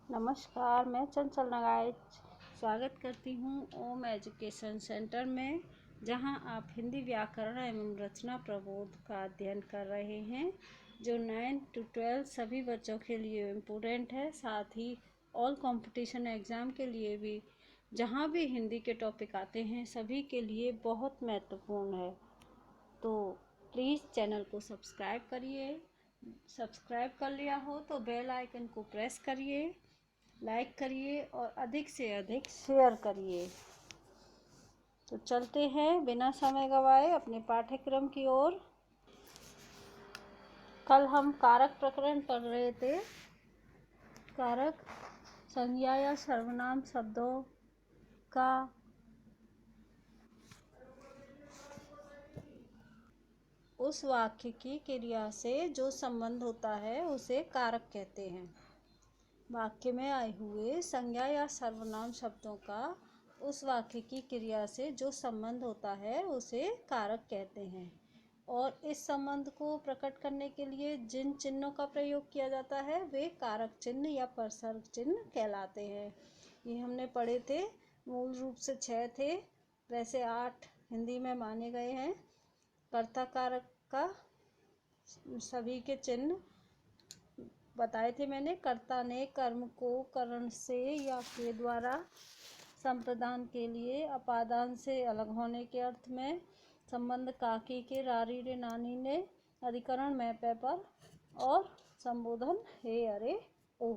नमस्कार, मैं चंचल नगाइच स्वागत करती हूँ ओम एजुकेशन सेंटर में, जहाँ आप हिंदी व्याकरण एवं रचना प्रबोध का अध्ययन कर रहे हैं, जो 9 to 12 सभी बच्चों के लिए इम्पोर्टेंट है। साथ ही ऑल कंपटीशन एग्ज़ाम के लिए भी, जहाँ भी हिंदी के टॉपिक आते हैं, सभी के लिए बहुत महत्वपूर्ण है। तो प्लीज़ चैनल को सब्सक्राइब करिए। सब्सक्राइब कर लिया हो तो बेल आइकन को प्रेस करिए, लाइक करिए और अधिक से अधिक शेयर करिए। तो चलते हैं बिना समय गवाए अपने पाठ्यक्रम की ओर। कल हम कारक प्रकरण पढ़ रहे थे। कारक संज्ञा या सर्वनाम शब्दों का उस वाक्य की क्रिया से जो संबंध होता है उसे कारक कहते हैं। वाक्य में आए हुए संज्ञा या सर्वनाम शब्दों का उस वाक्य की क्रिया से जो संबंध होता है उसे कारक कहते हैं। और इस संबंध को प्रकट करने के लिए जिन चिन्हों का प्रयोग किया जाता है वे कारक चिन्ह या प्रसर्ग चिन्ह कहलाते हैं। ये हमने पढ़े थे। मूल रूप से 6 थे, वैसे 8 हिंदी में माने गए हैं। कर्ता कारक का सभी के चिन्ह बताए थे मैंने। कर्ता ने कर्म को करण से या के द्वारा संप्रदान के लिए अपादान से अलग होने के अर्थ में, संबंध काकी के रारी रे नानी ने, अधिकरण मैं पे पर, और संबोधन हे अरे ओ।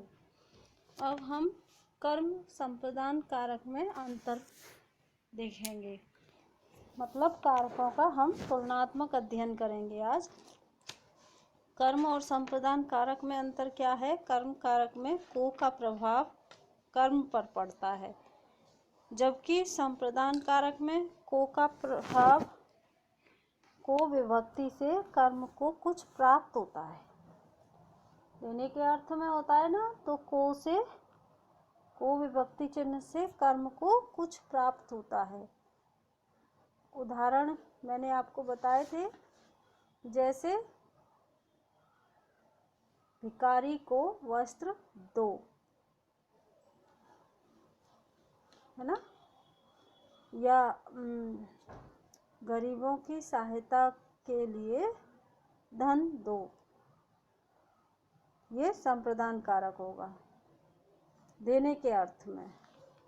अब हम कर्म संप्रदान कारक में अंतर देखेंगे, मतलब कारकों का हम तुलनात्मक अध्ययन करेंगे आज। कर्म और संप्रदान कारक में अंतर क्या है? कर्म कारक में को का प्रभाव कर्म पर पड़ता है, जबकि संप्रदान कारक में को का प्रभाव को विभक्ति से कर्म को कुछ प्राप्त होता है। देने के अर्थ में होता है ना, तो को से, को विभक्ति चिन्ह से कर्म को कुछ प्राप्त होता है। उदाहरण मैंने आपको बताए थे, जैसे भिखारी को वस्त्र दो, है ना, या गरीबों की सहायता के लिए धन दो। ये संप्रदान कारक होगा देने के अर्थ में।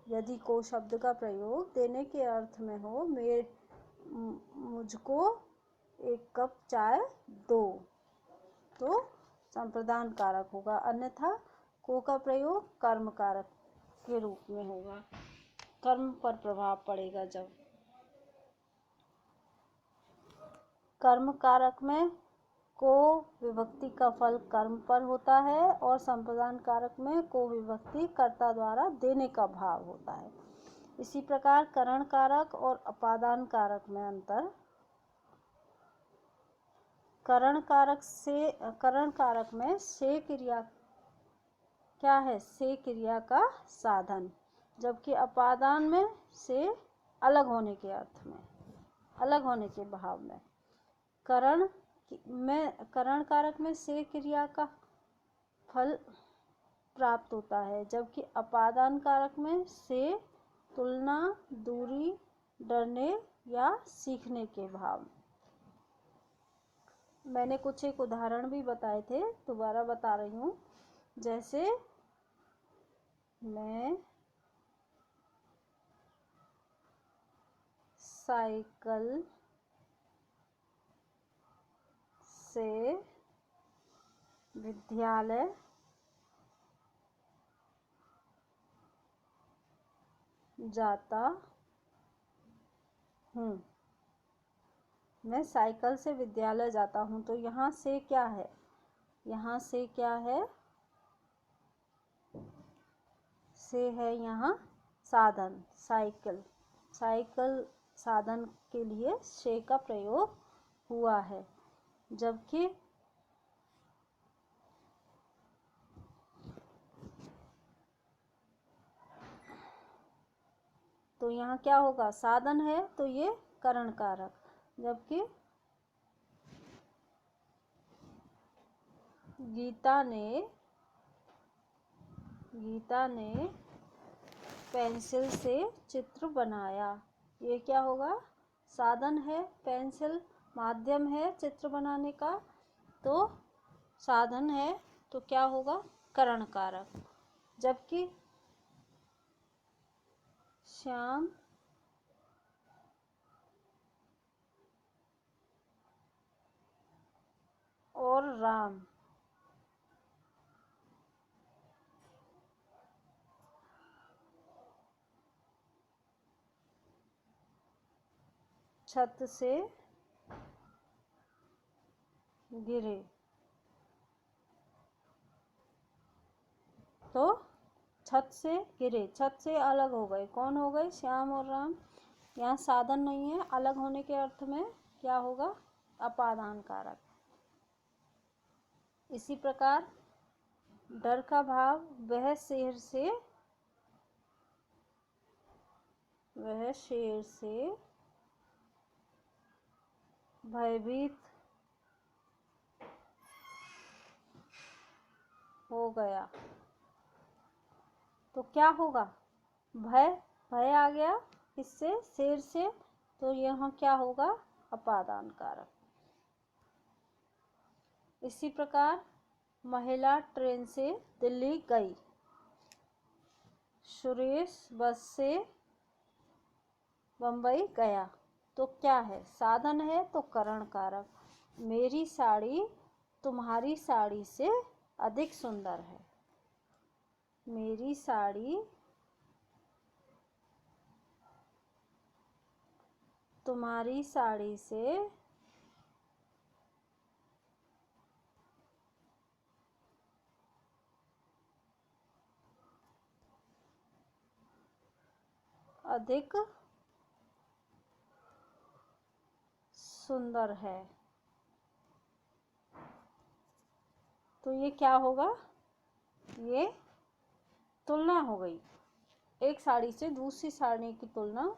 यदि को शब्द का प्रयोग देने के अर्थ में हो, मुझको 1 कप चाय दो, तो संप्रदान कारक होगा। अन्यथा को का प्रयोग कर्म कारक के रूप में होगा, कर्म पर प्रभाव पड़ेगा। जब कर्म कारक में को विभक्ति का फल कर्म पर होता है और संप्रदान कारक में को विभक्ति कर्ता द्वारा देने का भाव होता है। इसी प्रकार करण कारक और अपादान कारक में अंतर। करण कारक में से क्रिया क्या है? से क्रिया का साधन, जबकि अपादान में से अलग होने के अर्थ में, अलग होने के भाव में। करण कारक में से क्रिया का फल प्राप्त होता है, जबकि अपादान कारक में से तुलना, दूरी, डरने या सीखने के भाव। मैंने कुछ एक उदाहरण भी बताए थे, दोबारा बता रही हूँ। जैसे मैं साइकिल से विद्यालय जाता हूँ। मैं साइकिल से विद्यालय जाता हूँ, तो यहाँ से क्या है? यहाँ से क्या है? से है यहाँ साधन, साइकिल। साइकिल साधन के लिए से का प्रयोग हुआ है, जबकि तो यहाँ क्या होगा? साधन है तो ये करण कारक, जबकि गीता ने पेंसिल से चित्र बनाया। ये क्या होगा? साधन है। पेंसिल माध्यम है चित्र बनाने का, तो साधन है, तो क्या होगा? करण कारक। जबकि श्याम और राम छत से गिरे, तो छत से गिरे, छत से अलग हो गए। कौन हो गए? श्याम और राम। यहाँ साधन नहीं है, अलग होने के अर्थ में क्या होगा? अपादान कारक। इसी प्रकार डर का भाव, वह शेर से भयभीत हो गया, तो क्या होगा? भय आ गया किससे? शेर से, तो यहाँ क्या होगा? अपादान कारक। इसी प्रकार महिला ट्रेन से दिल्ली गई, सुरेश बस से बम्बई गया, तो क्या है? साधन है, तो करण कारक। मेरी साड़ी तुम्हारी साड़ी से अधिक सुंदर है। मेरी साड़ी तुम्हारी साड़ी से अधिक सुंदर है। तो ये क्या होगा? ये तुलना हो गई। एक साड़ी से दूसरी साड़ी की तुलना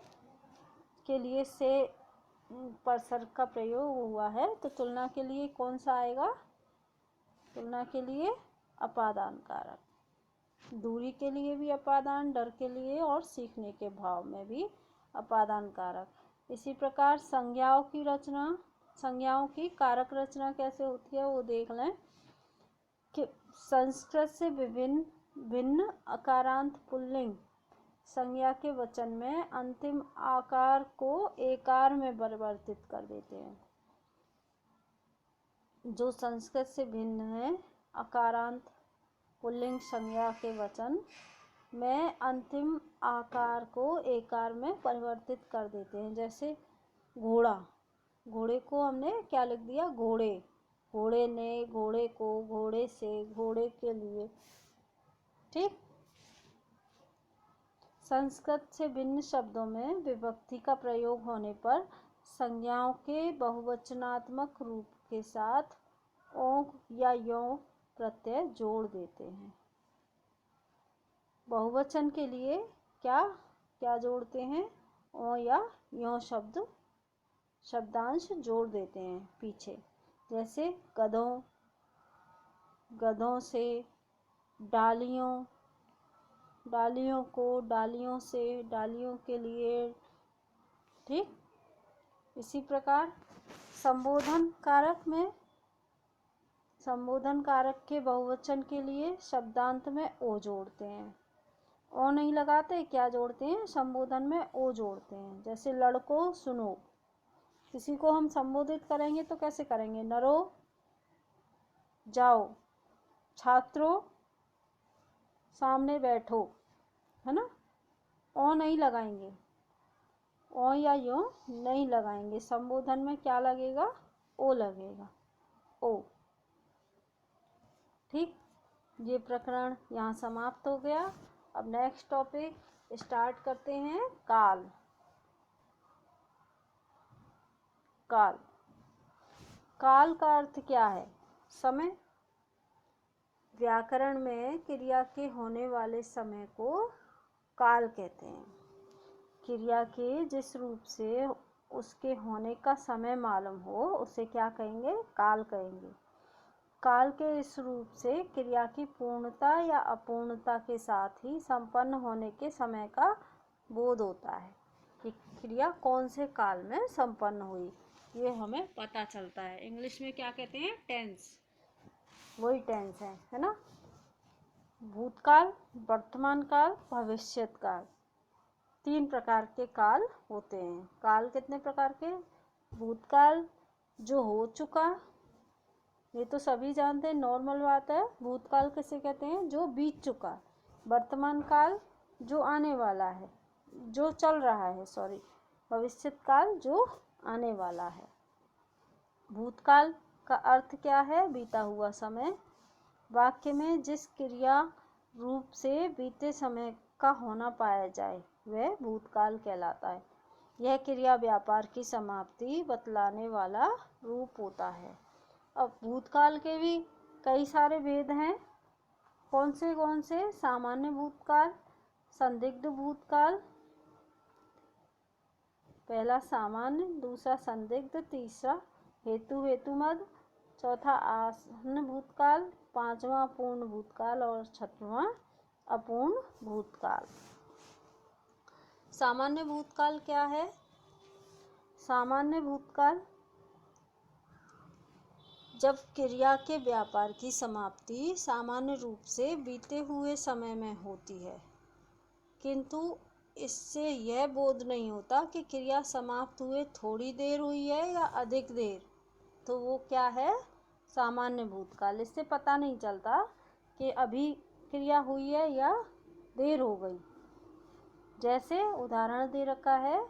के लिए से परसर का प्रयोग हुआ है, तो तुलना के लिए कौन सा आएगा? तुलना के लिए अपादान कारक। दूरी के लिए भी अपादान, डर के लिए और सीखने के भाव में भी अपादान कारक। इसी प्रकार संज्ञाओं की रचना, संज्ञाओं की कारक रचना कैसे होती है वो देख लें कि संस्कृत से भिन्न अकारांत पुल्लिंग संज्ञा के वचन में अंतिम आकार को एकार में परिवर्तित कर देते हैं। जो संस्कृत से भिन्न है, अकारांत पुल्लिंग संज्ञा के वचन में अंतिम आकार को एकार में परिवर्तित कर देते हैं। जैसे घोड़ा, घोड़े को हमने क्या लिख दिया? घोड़े। घोड़े ने, घोड़े को, घोड़े से, घोड़े के लिए। ठीक। संस्कृत से भिन्न शब्दों में विभक्ति का प्रयोग होने पर संज्ञाओं के बहुवचनात्मक रूप के साथ ओंग या यों प्रत्यय जोड़ देते हैं। बहुवचन के लिए क्या क्या जोड़ते हैं? ओ या यों शब्दांश जोड़ देते हैं पीछे। जैसे गधों, गधों से, डालियों, डालियों को, डालियों से, डालियों के लिए। ठीक। इसी प्रकार संबोधन कारक में, संबोधन कारक के बहुवचन के लिए शब्दांत में ओ जोड़ते हैं। ओ नहीं लगाते, क्या जोड़ते हैं? संबोधन में ओ जोड़ते हैं। जैसे लड़कों सुनो, किसी को हम संबोधित करेंगे तो कैसे करेंगे? नरो जाओ, छात्रों सामने बैठो, है ना? ओ नहीं लगाएंगे, ओ या यो नहीं लगाएंगे। संबोधन में क्या लगेगा? ओ लगेगा, ओ। ठीक। ये प्रकरण यहाँ समाप्त हो गया। अब नेक्स्ट टॉपिक स्टार्ट करते हैं। काल। काल, काल का अर्थ क्या है? समय। व्याकरण में क्रिया के होने वाले समय को काल कहते हैं। क्रिया के जिस रूप से उसके होने का समय मालूम हो उसे क्या कहेंगे? काल कहेंगे। काल के इस रूप से क्रिया की पूर्णता या अपूर्णता के साथ ही संपन्न होने के समय का बोध होता है कि क्रिया कौन से काल में संपन्न हुई, ये हमें पता चलता है। इंग्लिश में क्या कहते हैं? टेंस। वही टेंस है ना। भूतकाल, वर्तमान काल, भविष्यत काल, 3 प्रकार के काल होते हैं। काल कितने प्रकार के? भूतकाल जो हो चुका, ये तो सभी जानते हैं, नॉर्मल बात है। भूतकाल किसे कहते हैं? जो बीत चुका। वर्तमान काल जो आने वाला है, जो चल रहा है, सॉरी। भविष्यत काल जो आने वाला है। भूतकाल का अर्थ क्या है? बीता हुआ समय। वाक्य में जिस क्रिया रूप से बीते समय का होना पाया जाए वह भूतकाल कहलाता है। यह क्रिया व्यापार की समाप्ति बतलाने वाला रूप होता है। अब भूतकाल के भी कई सारे भेद हैं। कौन से? सामान्य भूतकाल, संदिग्ध भूतकाल, पहला सामान्य, दूसरा संदिग्ध, तीसरा हेतुमद, चौथा आसन्न भूतकाल, पांचवा पूर्ण भूतकाल और छठवां अपूर्ण भूतकाल। सामान्य भूतकाल क्या है? सामान्य भूतकाल जब क्रिया के व्यापार की समाप्ति सामान्य रूप से बीते हुए समय में होती है, किंतु इससे यह बोध नहीं होता कि क्रिया समाप्त हुए थोड़ी देर हुई है या अधिक देर, तो वो क्या है? सामान्य भूतकाल। इससे पता नहीं चलता कि अभी क्रिया हुई है या देर हो गई। जैसे उदाहरण दे रखा है,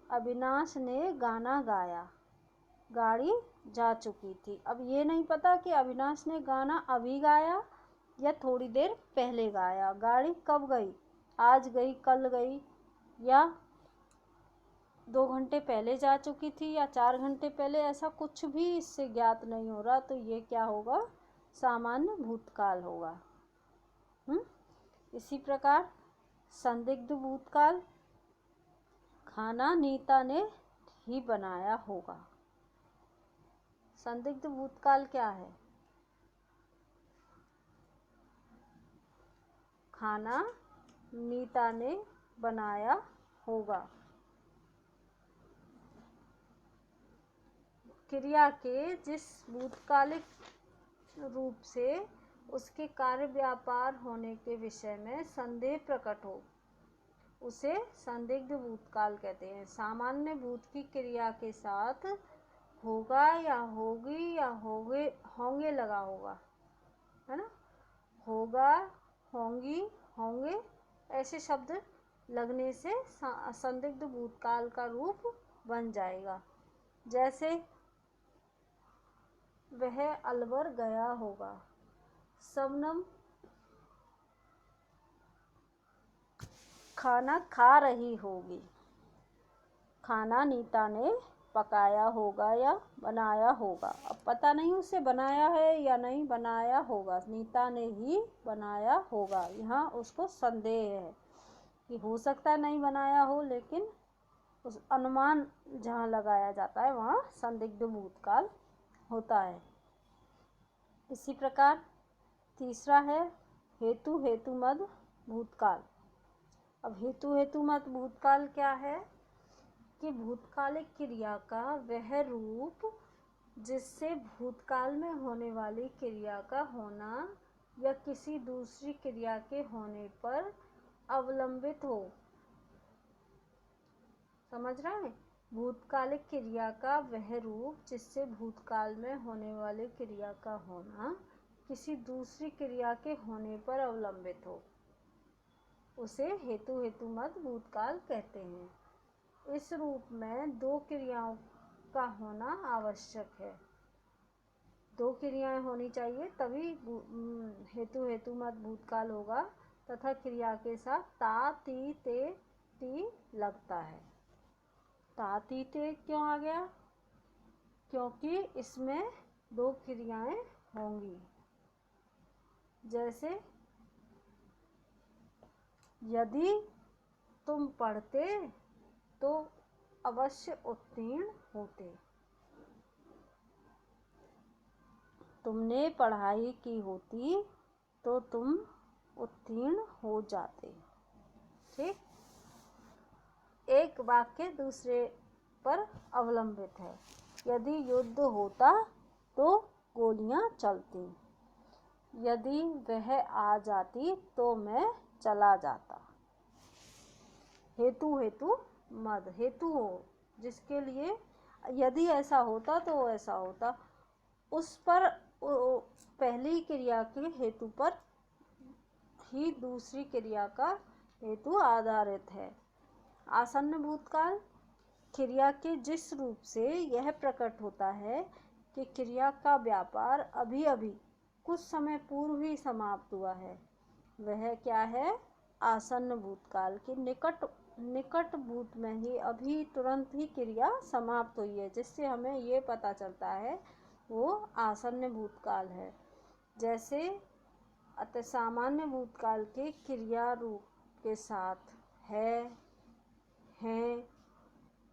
अविनाश ने गाना गाया, गाड़ी जा चुकी थी। अब ये नहीं पता कि अविनाश ने गाना अभी गाया या थोड़ी देर पहले गाया। गाड़ी कब गई? आज गई, कल गई, या 2 घंटे पहले जा चुकी थी या 4 घंटे पहले, ऐसा कुछ भी इससे ज्ञात नहीं हो रहा, तो ये क्या होगा? सामान्य भूतकाल होगा। इसी प्रकार संदिग्ध भूतकाल, खाना नीता ने ही बनाया होगा। संदिग्ध भूतकाल क्या है? खाना नीता ने बनाया होगा। क्रिया के जिस भूतकालिक रूप से उसके कार्य व्यापार होने के विषय में संदेह प्रकट हो, उसे संदिग्ध भूतकाल कहते हैं। सामान्य भूत की क्रिया के साथ होगा या होगी या होंगे लगा होगा, है ना। होगा, होंगी, होंगे, ऐसे शब्द लगने से संदिग्ध भूतकाल का रूप बन जाएगा। जैसे वह अलवर गया होगा, शबनम खाना खा रही होगी, खाना नीता ने पकाया होगा या बनाया होगा। अब पता नहीं उसे बनाया है या नहीं बनाया होगा, नीता ने ही बनाया होगा। यहाँ उसको संदेह है कि हो सकता है नहीं बनाया हो, लेकिन उस अनुमान जहाँ लगाया जाता है वहाँ संदिग्ध भूतकाल होता है। इसी प्रकार तीसरा है हेतुमद भूतकाल। अब हेतुमद भूतकाल क्या है? कि भूतकालिक क्रिया का वह रूप जिससे भूतकाल में होने वाली क्रिया का होना या किसी दूसरी क्रिया के होने पर अवलंबित हो। समझ रहे हैं? भूतकालिक क्रिया का वह रूप जिससे भूतकाल में होने वाली क्रिया का होना किसी दूसरी क्रिया के होने पर अवलंबित हो, उसे हेतुमद भूतकाल कहते हैं। इस रूप में 2 क्रियाओं का होना आवश्यक है। 2 क्रियाएं होनी चाहिए तभी हेतुमद भूतकाल होगा, तथा क्रिया के साथ ता, ती, ते, टी लगता है। ता, ती, ते क्यों आ गया? क्योंकि इसमें 2 क्रियाएं होंगी। जैसे यदि तुम पढ़ते तो अवश्य उत्तीर्ण होते। तुमने पढ़ाई की होती तो तुम उत्तीर्ण हो जाते। ठीक, एक वाक्य दूसरे पर अवलंबित है। यदि युद्ध होता तो गोलियां चलती, यदि वह आ जाती तो मैं चला जाता। हेतु हेतु मद, हेतु हो जिसके लिए यदि ऐसा होता तो ऐसा होता, उस पर पहली क्रिया के हेतु पर ही दूसरी क्रिया का हेतु आधारित है। आसन्न भूतकाल क्रिया के जिस रूप से यह प्रकट होता है कि क्रिया का व्यापार अभी अभी कुछ समय पूर्व ही समाप्त हुआ है, वह क्या है? आसन्न भूतकाल की निकट भूत में ही अभी तुरंत ही क्रिया समाप्त हुई है, जिससे हमें ये पता चलता है वो आसन्न भूतकाल है। जैसे अतः सामान्य भूतकाल के क्रिया रूप के साथ है, हैं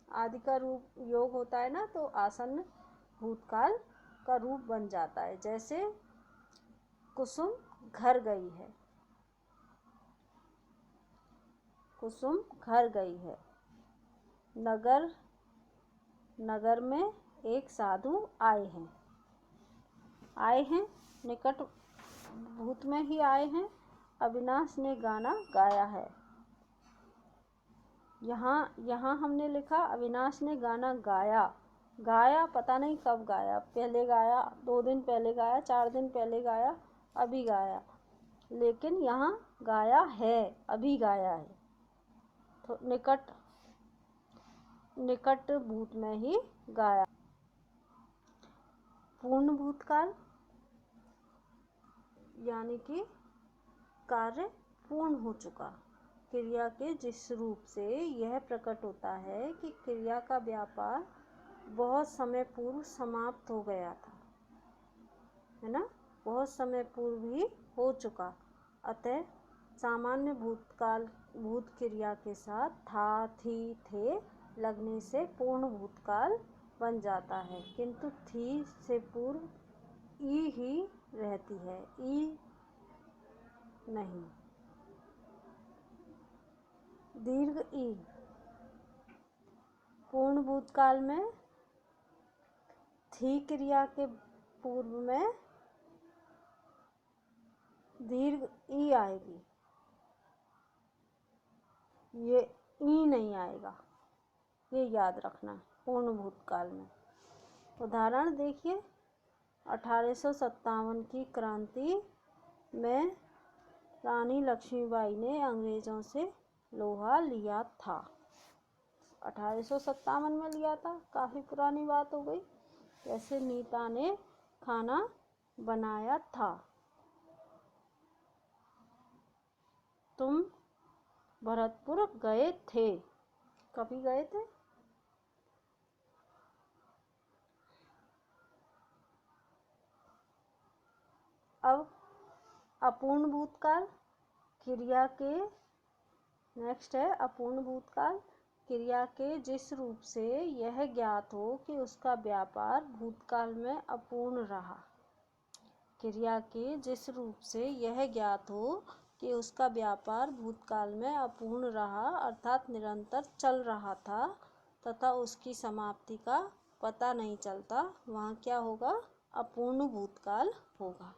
आदि का रूप योग होता है ना, तो आसन्न भूतकाल का रूप बन जाता है। जैसे कुसुम घर गई है, कुसुम घर गई है। नगर में एक साधु आए हैं, निकट भूत में ही आए हैं। अविनाश ने गाना गाया है। यहाँ हमने लिखा अविनाश ने गाना गाया पता नहीं कब गाया, पहले गाया, 2 दिन पहले गाया, 4 दिन पहले गाया, अभी गाया, लेकिन यहाँ गाया है, अभी गाया है। तो निकट भूत में ही गाया। पूर्ण भूतकाल यानी कि कार्य पूर्ण हो चुका, क्रिया के जिस रूप से यह प्रकट होता है कि क्रिया का व्यापार बहुत समय पूर्व समाप्त हो गया था, है ना, बहुत समय पूर्व ही हो चुका। अतः सामान्य भूतकाल भूत क्रिया के साथ था, थी, थे लगने से पूर्ण भूतकाल बन जाता है, किंतु थी से पूर्व ई ही रहती है, ई नहीं। दीर्घ ई पूर्ण भूतकाल में थी क्रिया के पूर्व में दीर्घ ई आएगी, ये ई नहीं आएगा, ये याद रखना पूर्ण भूतकाल में। उदाहरण देखिए, 1857 की क्रांति में रानी लक्ष्मीबाई ने अंग्रेजों से लोहा लिया था। 1857 में लिया था, काफ़ी पुरानी बात हो गई। जैसे नीता ने खाना बनाया था। तुम भरतपुर गए थे, कभी गए थे? अब अपूर्ण भूतकाल क्रिया के नेक्स्ट है अपूर्ण भूतकाल क्रिया के जिस रूप से यह ज्ञात हो कि उसका व्यापार भूतकाल में अपूर्ण रहा। क्रिया के जिस रूप से यह ज्ञात हो कि उसका व्यापार भूतकाल में अपूर्ण रहा, अर्थात निरंतर चल रहा था तथा उसकी समाप्ति का पता नहीं चलता, वहाँ क्या होगा? अपूर्ण भूतकाल होगा।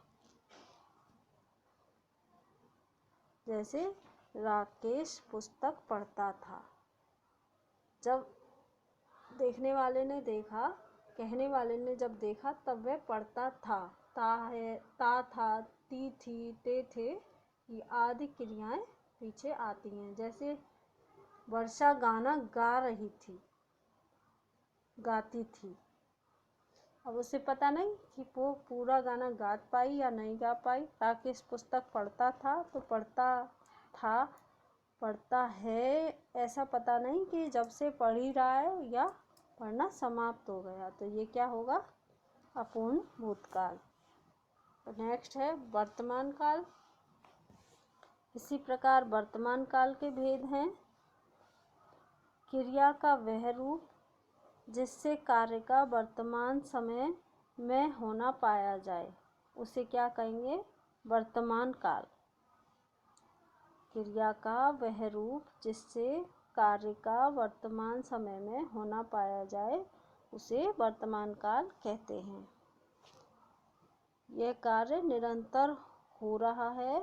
जैसे राकेश पुस्तक पढ़ता था। जब देखने वाले ने देखा, कहने वाले ने जब देखा, तब वह पढ़ता था। ता है, ता था, ती थी, ते थे, ये आदि क्रियाएं पीछे आती हैं। जैसे वर्षा गाना गा रही थी, गाती थी। अब उसे पता नहीं कि वो पूरा गाना गा पाई या नहीं गा पाई। राकेश पुस्तक पढ़ता था तो पढ़ता था, पढ़ता है, ऐसा पता नहीं कि जब से पढ़ ही रहा है या पढ़ना समाप्त हो गया, तो ये क्या होगा? अपूर्ण भूतकाल। नेक्स्ट है वर्तमान काल। इसी प्रकार वर्तमान काल के भेद हैं। क्रिया का वह रूप जिससे कार्य का वर्तमान समय में होना पाया जाए। उसे क्या कहेंगे? वर्तमान काल। क्रिया का वह रूप जिससे कार्य का वर्तमान समय में होना पाया जाए उसे वर्तमान काल कहते हैं। यह कार्य निरंतर हो रहा है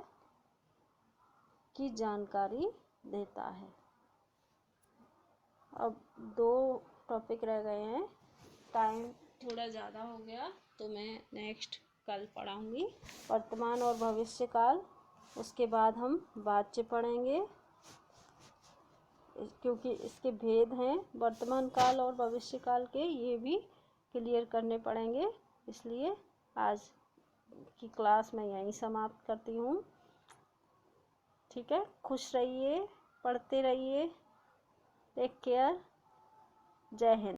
की जानकारी देता है। अब 2 टॉपिक रह गए हैं, टाइम थोड़ा ज़्यादा हो गया तो मैं नेक्स्ट कल पढ़ाऊँगी वर्तमान और भविष्य काल। उसके बाद हम वाच्य पढ़ेंगे क्योंकि इसके भेद हैं वर्तमान काल और भविष्य काल के, ये भी क्लियर करने पड़ेंगे। इसलिए आज की क्लास मैं यहीं समाप्त करती हूँ। ठीक है, खुश रहिए, पढ़ते रहिए, टेक केयर, जय हिंद।